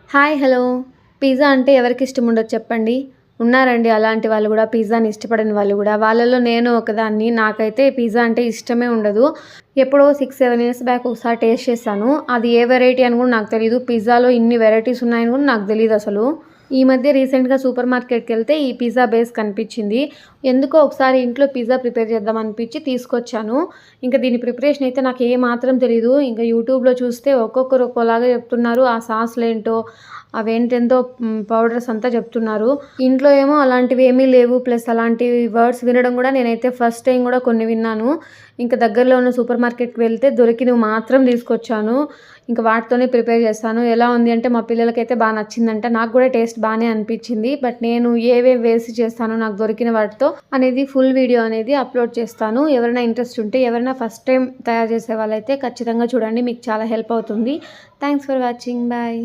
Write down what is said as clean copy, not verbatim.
Hi hello pizza అంటే ఎవరికి ఇష్టం ఉండదు చెప్పండి. ఉన్నారండి అలాంటి వాళ్ళు కూడా, పిజ్జాని ఇష్టపడని వాళ్ళు కూడా. వాళ్ళలో నేను ఒకదాన్ని. నాకైతే పిజ్జా అంటే ఇష్టమే ఉండదు. ఎప్పుడో 6-7 ఇయర్స్ బ్యాక్ ఒకసారి టేస్ట్ చేశాను. అది ఏ వెరైటీ అని కూడా నాకు తెలీదు. పిజ్జాలో ఇన్ని వెరైటీస్ ఉన్నాయని కూడా నాకు తెలీదు అసలు. ఈ మధ్య రీసెంట్గా సూపర్ మార్కెట్కి వెళ్తే ఈ పిజ్జా బేస్ కనిపించింది. ఎందుకో ఒకసారి ఇంట్లో పిజ్జా ప్రిపేర్ చేద్దాం అనిపించి తీసుకొచ్చాను. ఇంకా దీని ప్రిపరేషన్ అయితే నాకు ఏమాత్రం తెలీదు. ఇంకా యూట్యూబ్లో చూస్తే ఒక్కొక్కరు ఒక్కోలాగా చెప్తున్నారు. ఆ సాస్లు ఏంటో అవేంటెంతో పౌడర్స్ అంతా చెప్తున్నారు. ఇంట్లో ఏమో అలాంటివి ఏమీ లేవు. ప్లస్ అలాంటి వర్డ్స్ వినడం కూడా నేనైతే ఫస్ట్ టైం కూడా కొన్ని విన్నాను. ఇంకా దగ్గరలో ఉన్న సూపర్ మార్కెట్కి వెళ్తే దొరికినవి మాత్రం తీసుకొచ్చాను. ఇంకా వాటితోనే ప్రిపేర్ చేస్తాను. ఎలా ఉంది అంటే మా పిల్లలకైతే బాగా నచ్చిందంట. నాకు కూడా టేస్ట్ బాగానే అనిపించింది. బట్ నేను ఏవేవి వేసి చేస్తాను నాకు దొరికిన వాటితో అనేది ఫుల్ వీడియో అనేది అప్లోడ్ చేస్తాను. ఎవరైనా ఇంట్రెస్ట్ ఉంటే, ఎవరైనా ఫస్ట్ టైం తయారు చేసే వాళ్ళైతే ఖచ్చితంగా చూడండి. మీకు చాలా హెల్ప్ అవుతుంది. Thanks for watching. బాయ్.